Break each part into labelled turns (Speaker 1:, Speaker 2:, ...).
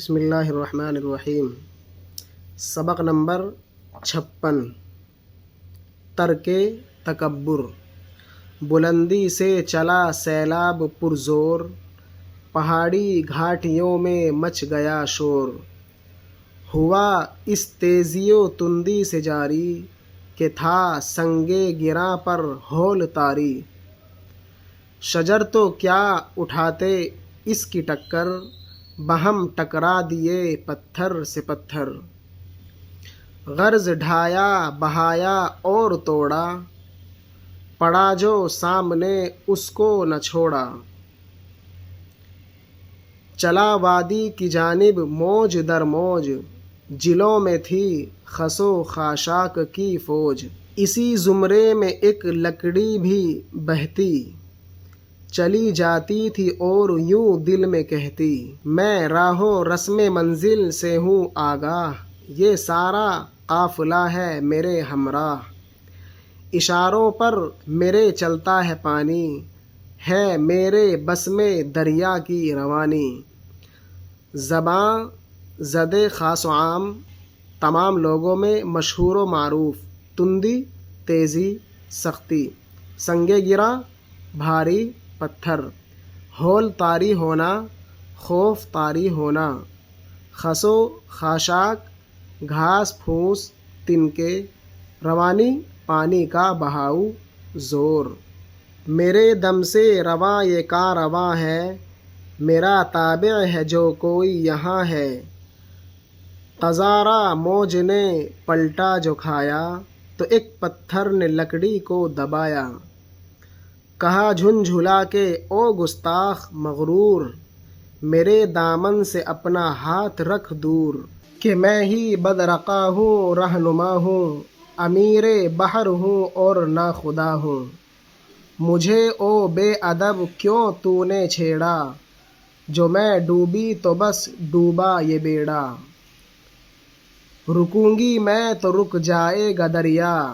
Speaker 1: بسم اللہ الرحمن الرحیم۔ سبق نمبر 56۔ ترک تکبر۔ بلندی سے چلا سیلاب پرزور، پہاڑی گھاٹیوں میں مچ گیا شور۔ ہوا اس تیزی و تندی سے جاری، کہ تھا سنگِ گراں پر ہول طاری۔ شجر تو کیا اٹھاتے اس کی ٹکر، بہم ٹکرا دیے پتھر سے پتھر۔ غرض ڈھایا بہایا اور توڑا، پڑا جو سامنے اس کو نہ چھوڑا۔ چلا وادی کی جانب موج در موج، جلوں میں تھی خس و خاشاک کی فوج۔ اسی زمرے میں ایک لکڑی بھی بہتی، چلی جاتی تھی اور یوں دل میں کہتی، میں راہ و رسم منزل سے ہوں آگاہ، یہ سارا قافلہ ہے میرے ہمراہ۔ اشاروں پر میرے چلتا ہے پانی، ہے میرے بس میں دریا کی روانی۔ زباں زد خاص و عام، تمام لوگوں میں مشہور و معروف۔ تندی تیزی سختی، سنگ گراں بھاری پتھر، ہول طاری ہونا خوف طاری ہونا، خس و خاشاک گھاس پھوس تنکے، روانی پانی کا بہاؤ زور۔ میرے دم سے رواں یہ کارواں ہے، میرا تابع ہے جو کوئی یہاں ہے۔ قذارا موج نے پلٹا جو کھایا، تو ایک پتھر نے لکڑی کو دبایا۔ کہا جھنجھلا کے او گستاخ مغرور، میرے دامن سے اپنا ہاتھ رکھ دور۔ کہ میں ہی بدرقہ ہوں رہنما ہوں، امیر بحر ہوں اور ناخدا ہوں۔ مجھے او بے ادب کیوں تو نے چھیڑا، جو میں ڈوبی تو بس ڈوبا یہ بیڑا۔ رکوں گی میں تو رک جائے گا دریا،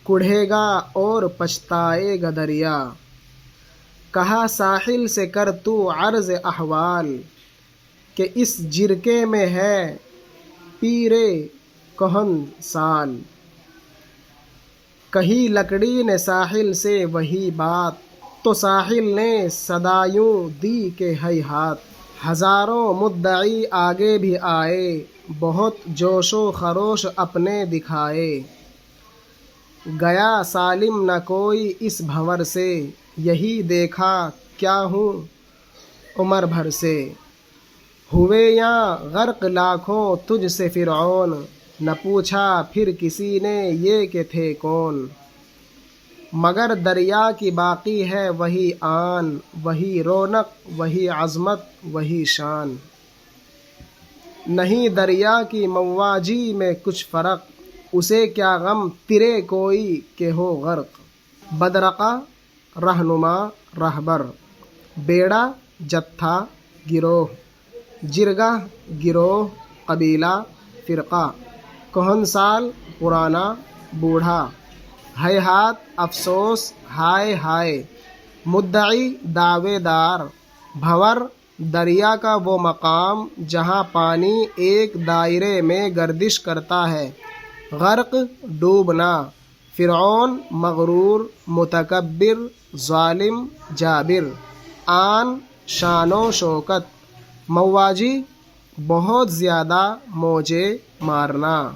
Speaker 1: کڑھے گا اور پچھتائے گا دریا۔ کہا ساحل سے کر تو عرض احوال، کہ اس جرکے میں ہے پیر کہن سال۔ کہی لکڑی نے ساحل سے وہی بات، تو ساحل نے صدا یوں دی کہ ہیہات۔ ہزاروں مدعی آگے بھی آئے، بہت جوش و خروش اپنے دکھائے۔ گیا سالم نہ کوئی اس بھنور سے، یہی دیکھا کیا ہوں عمر بھر سے۔ ہوئے یہاں غرق لاکھوں تجھ سے فرعون، نہ پوچھا پھر کسی نے یہ کہ تھے کون۔ مگر دریا کی باقی ہے وہی آن، وہی رونق وہی عظمت وہی شان۔ نہیں دریا کی مواجی میں کچھ فرق، اسے کیا غم ترے کوئی کہ ہو غرق۔ بدرقہ رہنما رہبر، بیڑا جتھا گروہ، جرگہ گروہ قبیلہ فرقہ، کہنسال پرانا بوڑھا، ہیہات افسوس ہائے ہائے، مدعی دعوے دار۔ بھنور دریا کا وہ مقام جہاں پانی ایک دائرے میں گردش کرتا ہے۔ غرق ڈوبنا، فرعون مغرور متکبر ظالم جابر، آن شان و شوکت، مواجی بہت زیادہ موجیں مارنا۔